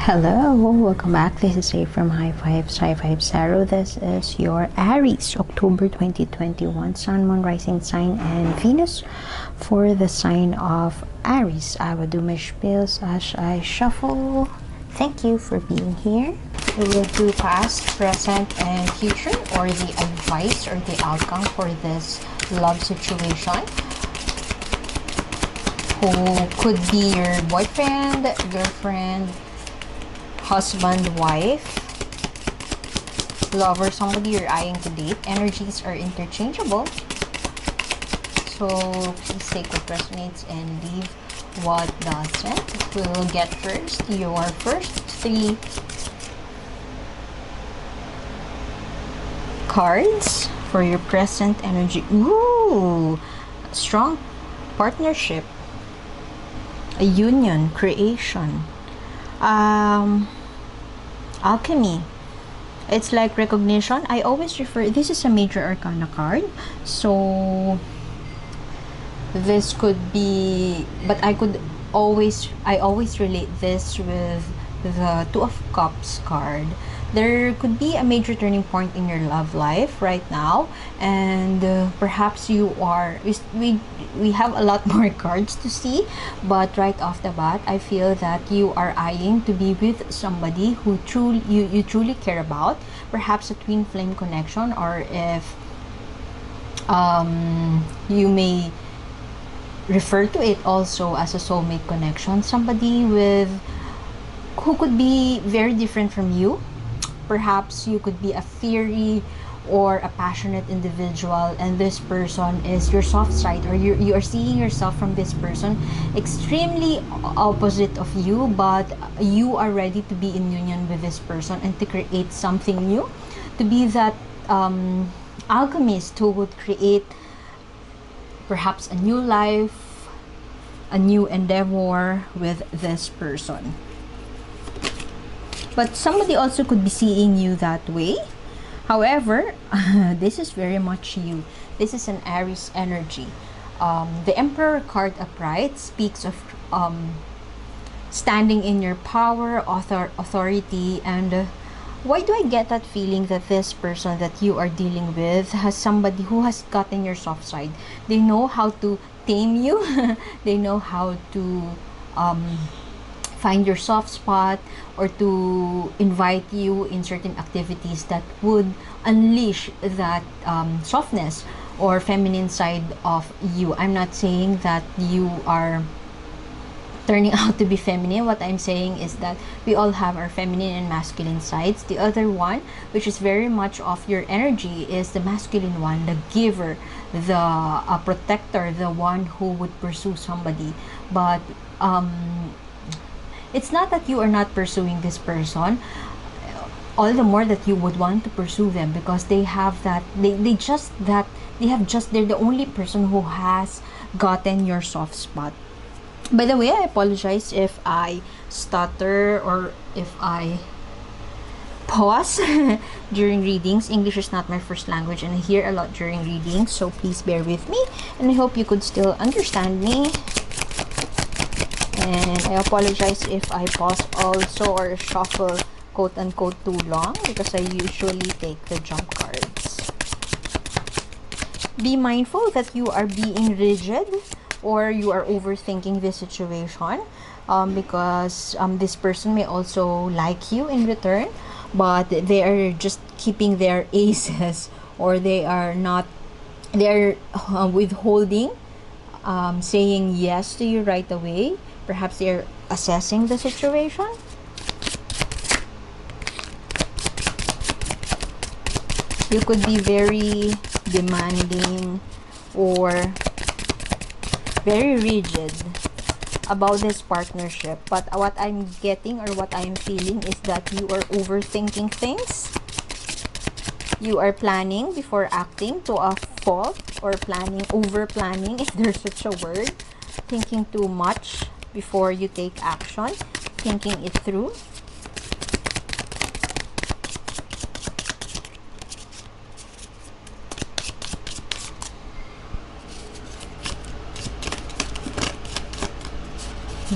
Hello, welcome back. This is A from High Five Tarot. This is your Aries, October 2021, Sun, Moon, Rising sign, and Venus for the sign of Aries. I will do my spells as I shuffle. Thank you for being here. We will do past, present, and future, or the advice or the outcome for this love situation. Who could be your boyfriend, girlfriend, husband, wife, lover, somebody you're eyeing to date. Energies are interchangeable, so please take what resonates and leave what doesn't. We'll get first your first three cards for your present energy. Ooh, strong partnership, a union, creation, alchemy. It's like recognition. I always refer, this is a major arcana card, so this could be, but I always relate this with the Two of Cups card. There could be a major turning point in your love life right now, and perhaps you are, we have a lot more cards to see, but right off the bat I feel that you are eyeing to be with somebody who you truly care about, perhaps a twin flame connection, or if you may refer to it also as a soulmate connection, somebody who could be very different from you. Perhaps you could be a fiery or a passionate individual, and this person is your soft side, or you are seeing yourself from this person extremely opposite of you, but you are ready to be in union with this person and to create something new, to be that alchemist who would create perhaps a new life, a new endeavor with this person. But somebody also could be seeing you that way. However, this is very much you. This is an Aries energy. The Emperor card upright speaks of standing in your power, authority, and why do I get that feeling that this person that you are dealing with has somebody who has gotten your soft side? They know how to tame you. They know how to find your soft spot, or to invite you in certain activities that would unleash that softness or feminine side of you. I'm not saying that you are turning out to be feminine. What I'm saying is that we all have our feminine and masculine sides. The other one, which is very much of your energy, is the masculine one, the giver, the protector, the one who would pursue somebody. But it's not that you are not pursuing this person, all the more that you would want to pursue them, because they have that, they're the only person who has gotten your soft spot. By the way, I apologize if I stutter or if I pause during readings. English is not my first language, and I hear a lot during readings, so please bear with me, and I hope you could still understand me. And I apologize if I pause also or shuffle quote-unquote too long, because I usually take the jump cards. Be mindful that you are being rigid or you are overthinking this situation, because this person may also like you in return, but they are just keeping their aces, or they're withholding saying yes to you right away. Perhaps they're assessing the situation. You could be very demanding or very rigid about this partnership, but what I'm getting or what I'm feeling is that you are overthinking things. You are planning before acting to a fault, or over planning, if there's such a word. Thinking too much before you take action, thinking it through.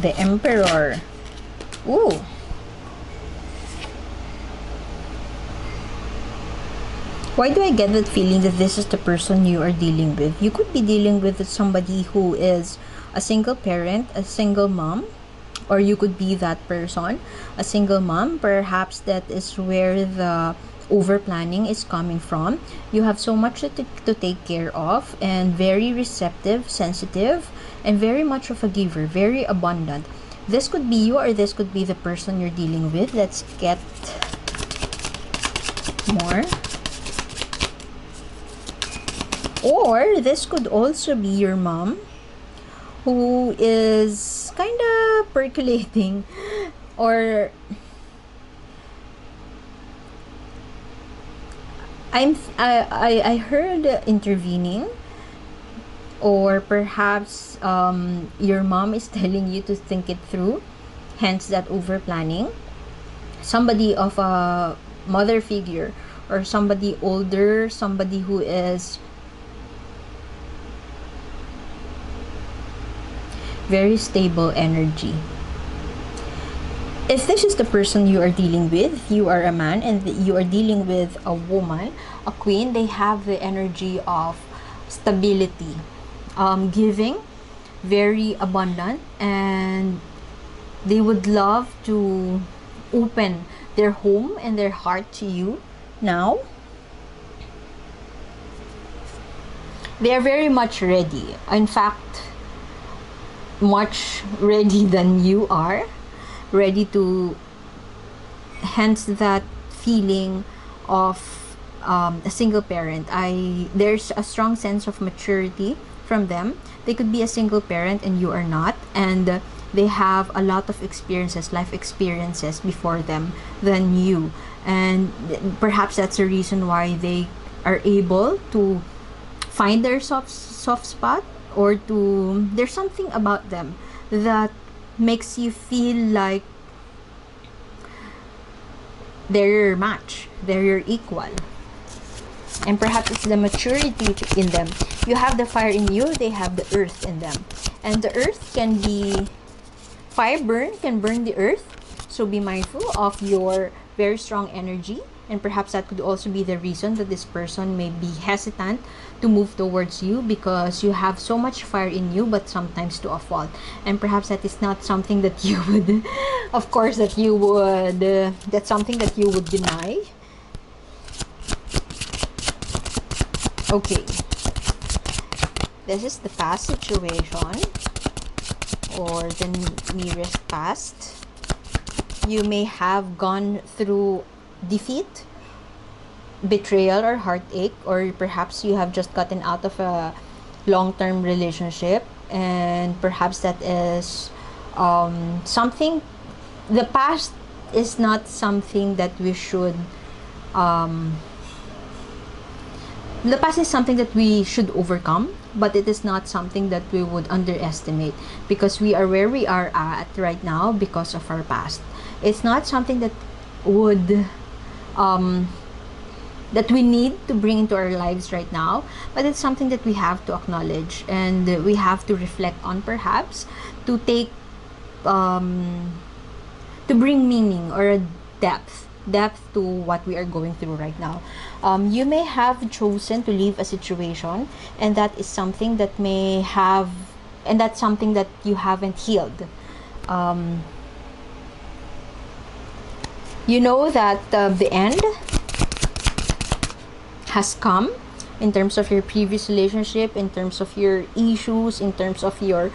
The Emperor. Ooh, Why do I get that feeling that this is the person you are dealing with? You could be dealing with somebody who is a single parent, a single mom, or you could be that person, a single mom. Perhaps that is where the over planning is coming from. You have so much to take care of, and very receptive, sensitive, and very much of a giver, very abundant. This could be you, or this could be the person you're dealing with. Let's get more. Or this could also be your mom, who is kind of percolating, or I heard intervening, or perhaps your mom is telling you to think it through, hence that over planning. Somebody of a mother figure, or somebody older, somebody who is very stable energy. If this is the person you are dealing with, if you are a man and you are dealing with a woman, a queen, they have the energy of stability, giving, very abundant, and they would love to open their home and their heart to you now. They are very much ready. In fact, much ready than you are. Ready to, hence that feeling of a single parent. There's a strong sense of maturity from them. They could be a single parent and you are not, and they have a lot of experiences, life experiences before them than you, and perhaps that's the reason why they are able to find their soft spot, or to, there's something about them that makes you feel like they're your match, they're your equal. And perhaps it's the maturity in them. You have the fire in you, they have the earth in them. And the earth can be, fire can burn the earth. So be mindful of your very strong energy. And perhaps that could also be the reason that this person may be hesitant to move towards you, because you have so much fire in you, but sometimes to a fault. And perhaps that is not something that you would, of course, that you would, that's something that you would deny. Okay. This is the past situation, or the nearest past. You may have gone through defeat, betrayal, or heartache, or perhaps you have just gotten out of a long-term relationship, and perhaps that is something. The past is not something that we should the past is something that we should overcome, but it is not something that we would underestimate, because we are where we are at right now because of our past. It's not something that would that we need to bring into our lives right now, but it's something that we have to acknowledge, and we have to reflect on, perhaps to take to bring meaning or a depth to what we are going through right now. You may have chosen to leave a situation, and that is something that may have, and that's something that you haven't healed. You know that the end has come in terms of your previous relationship, in terms of your issues, in terms of your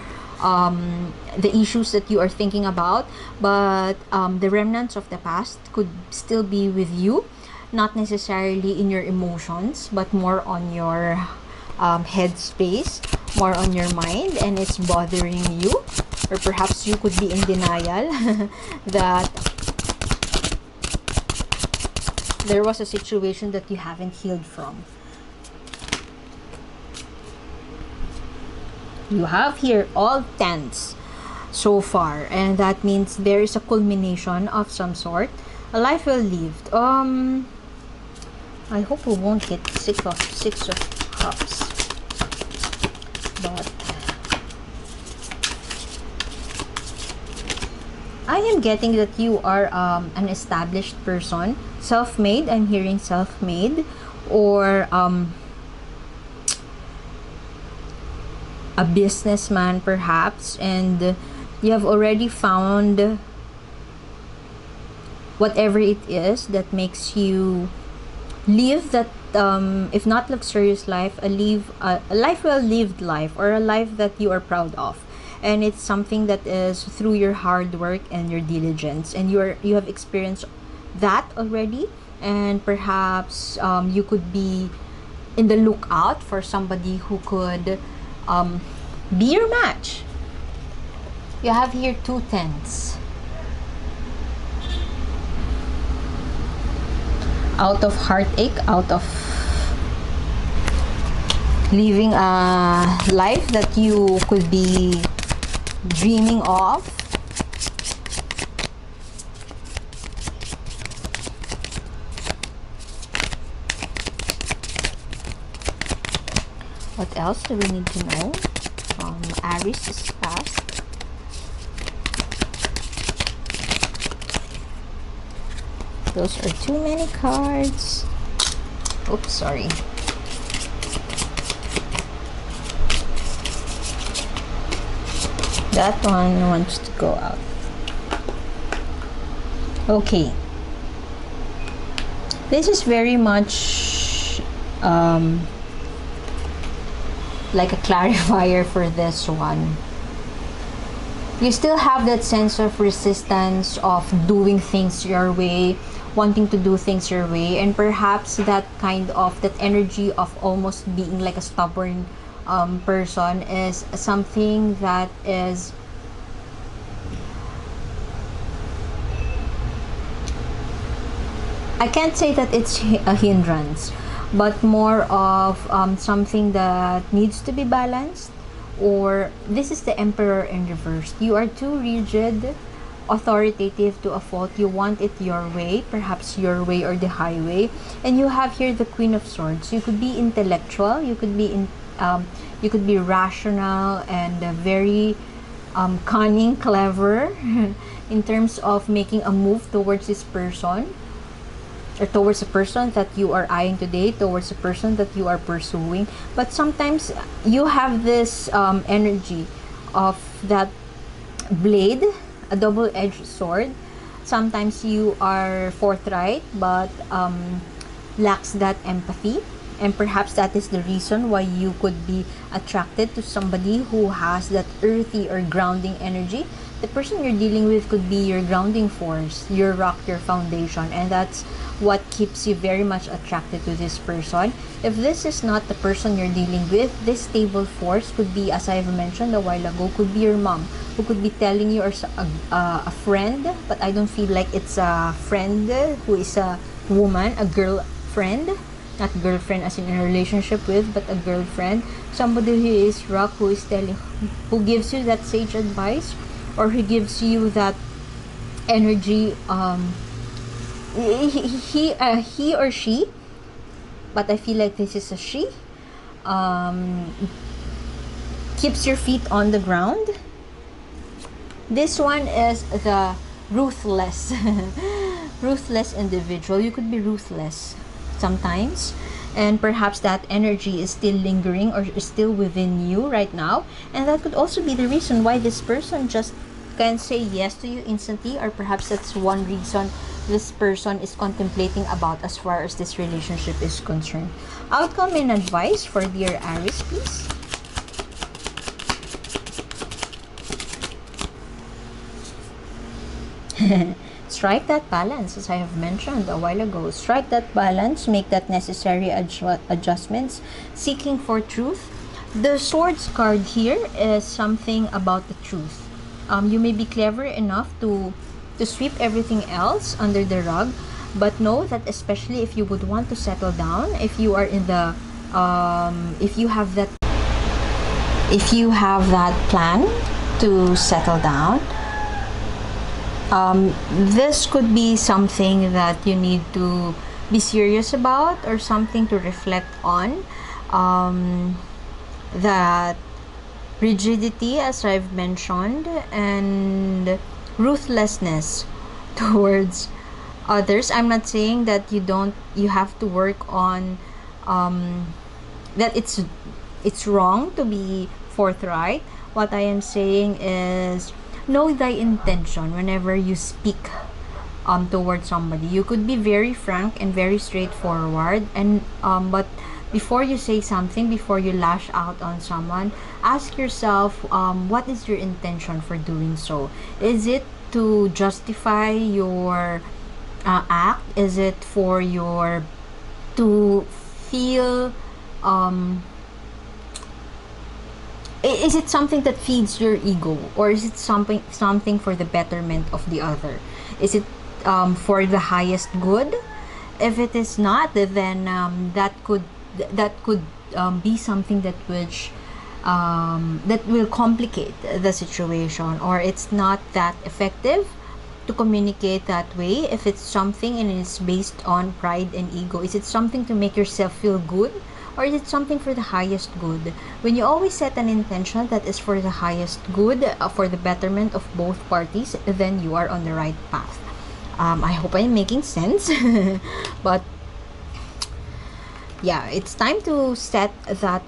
the issues that you are thinking about, but the remnants of the past could still be with you, not necessarily in your emotions, but more on your head space, more on your mind, and it's bothering you, or perhaps you could be in denial that there was a situation that you haven't healed from. You have here all tens so far, and that means there is a culmination of some sort, a life well lived. I hope we won't get six of cups, but I am getting that you are an established person, self-made. I'm hearing self-made, or a businessman perhaps, and you have already found whatever it is that makes you live that, if not luxurious life, a life well lived life, or a life that you are proud of. And it's something that is through your hard work and your diligence, and you have experienced that already. And perhaps you could be in the lookout for somebody who could be your match. You have here 2 tens. Out of heartache, out of living a life that you could be dreaming of. What else do we need to know from Aries' past? Those are too many cards. Oops, sorry. That one wants to go out. Okay. This is very much like a clarifier for this one. You still have that sense of resistance of doing things your way, wanting to do things your way, and perhaps that kind of, that energy of almost being like a stubborn person is something that is I can't say that it's a hindrance, but more of something that needs to be balanced. Or this is the Emperor in reverse. You are too rigid, authoritative to a fault. You want it your way, perhaps your way or the highway. And you have here the Queen of Swords. You could be intellectual, you could be rational and very cunning, clever in terms of making a move towards this person, or towards a person that you are eyeing today, towards a person that you are pursuing. But sometimes you have this energy of that blade, a double-edged sword. Sometimes you are forthright but lacks that empathy, and perhaps that is the reason why you could be attracted to somebody who has that earthy or grounding energy. The person you're dealing with could be your grounding force, your rock, your foundation, and that's what keeps you very much attracted to this person. If this is not the person you're dealing with, this stable force could be, as I've mentioned a while ago, could be your mom, who could be telling you, or a friend, but I don't feel like it's a friend who is a woman, a girlfriend, not girlfriend as in a relationship with, but a girlfriend, somebody who is rock, who is telling, who gives you that sage advice, or who gives you that energy. He or she, but I feel like this is a she, keeps your feet on the ground. This one is the ruthless ruthless individual. You could be ruthless sometimes, and perhaps that energy is still lingering or is still within you right now, and that could also be the reason why this person just can say yes to you instantly, or perhaps that's one reason this person is contemplating about as far as this relationship is concerned. Outcome and advice for dear Aries, please. Strike that balance, as I have mentioned a while ago. Strike that balance, make that necessary adjustments, seeking for truth. The Swords card here is something about the truth. You may be clever enough to sweep everything else under the rug, but know that especially if you would want to settle down, if you are in the if you have that plan to settle down, this could be something that you need to be serious about, or something to reflect on. That rigidity, as I've mentioned, and ruthlessness towards others. I'm not saying that you have to work on that it's wrong to be forthright. What I am saying is, know thy intention whenever you speak towards somebody. You could be very frank and very straightforward, and but before you say something, before you lash out on someone, ask yourself, what is your intention for doing so? Is it to justify your act? Is it for your to feel is it something that feeds your ego, or is it something for the betterment of the other? Is it for the highest good? If it is not, then that could be something that will complicate the situation, or it's not that effective to communicate that way. If it's something and it's based on pride and ego, is it something to make yourself feel good, or is it something for the highest good? When you always set an intention that is for the highest good, for the betterment of both parties, then you are on the right path. I hope I'm making sense. But yeah, it's time to set that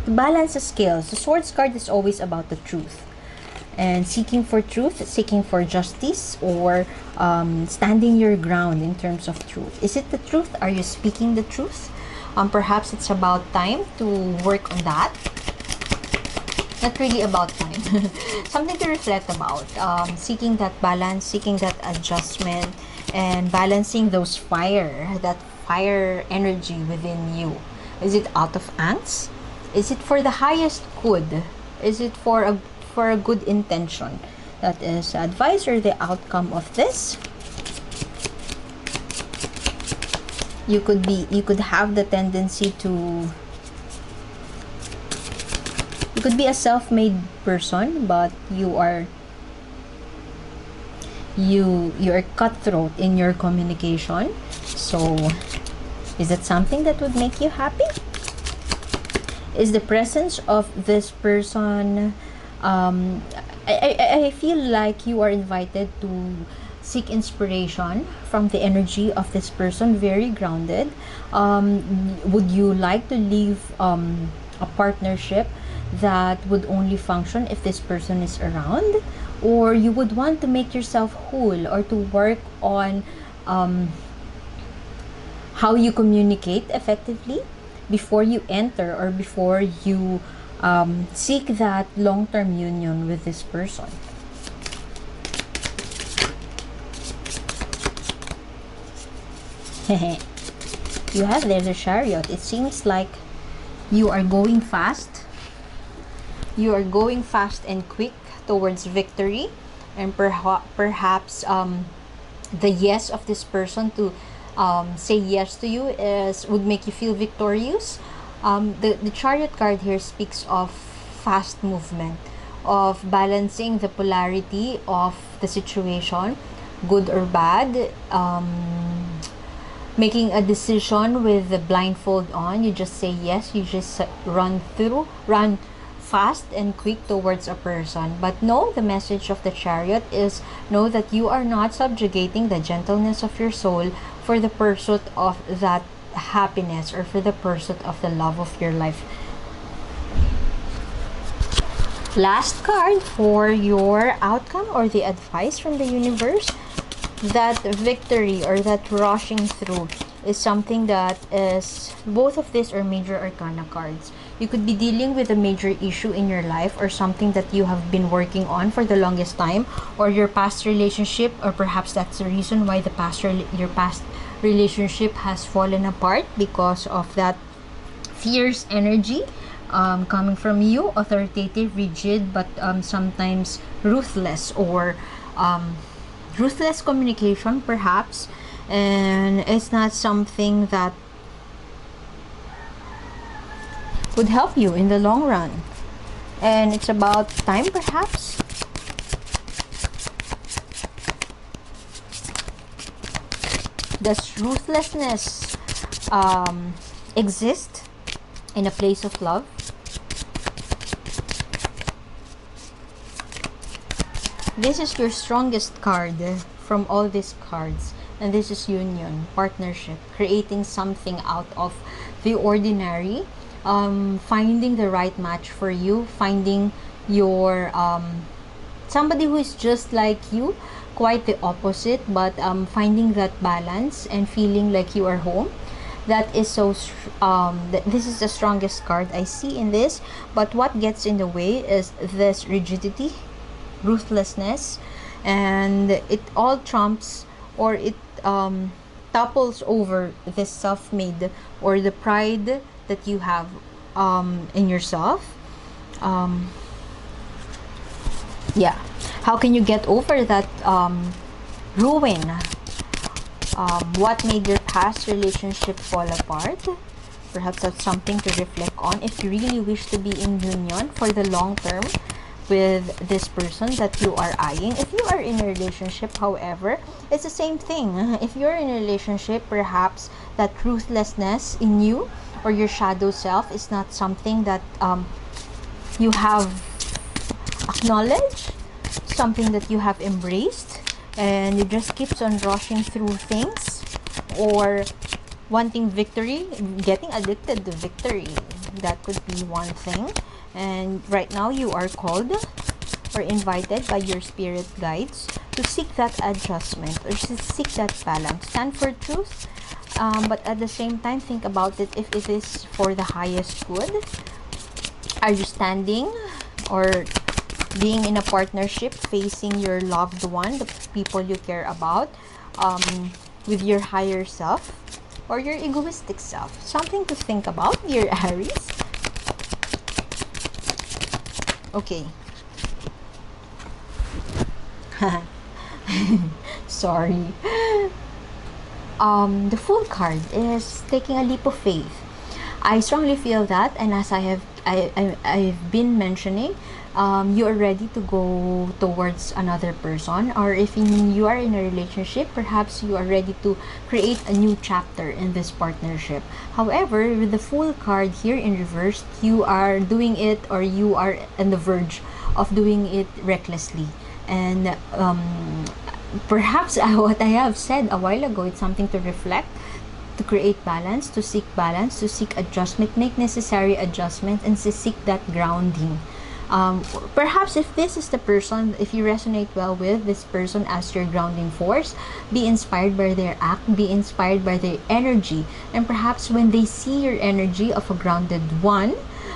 balance the scales. The Swords card is always about the truth, and seeking for truth, seeking for justice, or standing your ground in terms of truth. Is it the truth? Are you speaking the truth? Perhaps it's about time to work on that. Not really about time. Something to reflect about. Seeking that balance, seeking that adjustment, and balancing that fire energy within you. Is it out of angst? Is it for the highest good? Is it for a good intention? That is advice, or the outcome of this. You could have the tendency to, you could be a self-made person, but you're cutthroat in your communication. So is that something that would make you happy? Is the presence of this person, I feel like you are invited to seek inspiration from the energy of this person, very grounded. Would you like to leave a partnership that would only function if this person is around, or you would want to make yourself whole, or to work on how you communicate effectively before you enter, or before you seek that long-term union with this person? You have there the Chariot. It seems like you are going fast. You are going fast and quick towards victory, and perhaps the yes of this person to say yes to you would make you feel victorious. The Chariot card here speaks of fast movement, of balancing the polarity of the situation, good or bad, making a decision with the blindfold on. You just say yes, you just run fast and quick towards a person. But no, the message of the Chariot is, know that you are not subjugating the gentleness of your soul for the pursuit of that happiness, or for the pursuit of the love of your life. Last card for your outcome, or the advice from the universe. That victory, or that rushing through, is something that is, both of these are major arcana cards. You could be dealing with a major issue in your life, or something that you have been working on for the longest time, or your past relationship, or perhaps that's the reason why your past relationship has fallen apart, because of that fierce energy coming from you, authoritative, rigid, but sometimes ruthless, or ruthless communication perhaps, and it's not something that would help you in the long run. And it's about time, perhaps. Does ruthlessness exist in a place of love? This is your strongest card from all these cards. And this is union, partnership, creating something out of the ordinary, finding the right match for you, finding your somebody who is just like you, quite the opposite, but finding that balance and feeling like you are home. That is so this is the strongest card I see in this. But what gets in the way is this rigidity, ruthlessness, and it all trumps, or it topples over this self-made, or the pride that you have in yourself. Yeah, how can you get over that ruin? What made your past relationship fall apart? Perhaps that's something to reflect on if you really wish to be in union for the long term with this person that you are eyeing. If you are in a relationship, however, it's the same thing. If you're in a relationship, perhaps that ruthlessness in you or your shadow self is not something that you have acknowledged, something that you have embraced, and you just keeps on rushing through things, or wanting victory, getting addicted to victory. That could be one thing. And right now you are called or invited by your spirit guides to seek that adjustment or to seek that balance. Stand for truth, but at the same time think about it if it is for the highest good. Are you standing or being in a partnership, facing your loved one, the people you care about, with your higher self or your egoistic self? Something to think about, dear Aries. Okay. Sorry. The Fool card is taking a leap of faith. I strongly feel that, and as I've been mentioning, you are ready to go towards another person, or if you are in a relationship, perhaps you are ready to create a new chapter in this partnership. However, with the Fool card here in reverse, you are doing it, or you are on the verge of doing it recklessly. And perhaps what I have said a while ago, it's something to reflect, to create balance, to seek adjustment, make necessary adjustments, and to seek that grounding. Perhaps if this is the person, if you resonate well with this person as your grounding force, be inspired by their act, be inspired by their energy, and perhaps when they see your energy of a grounded one,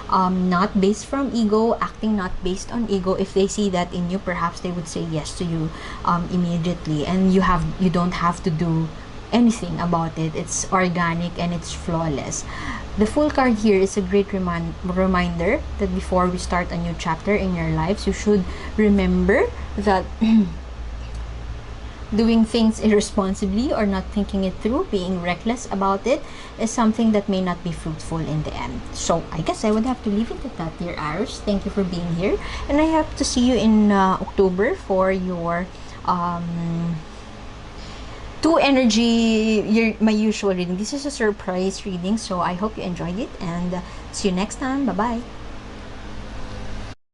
not based from ego, acting not based on ego, if they see that in you, perhaps they would say yes to you immediately, and you don't have to do anything about it. It's organic and it's flawless. The Fool card here is a great reminder that before we start a new chapter in your lives, you should remember that doing things irresponsibly or not thinking it through, being reckless about it, is something that may not be fruitful in the end. So I guess I would have to leave it at that, dear Aries. Thank you for being here, and I hope to see you in October for your two energy, my usual reading. This is a surprise reading, so I hope you enjoyed it, and see you next time. Bye bye.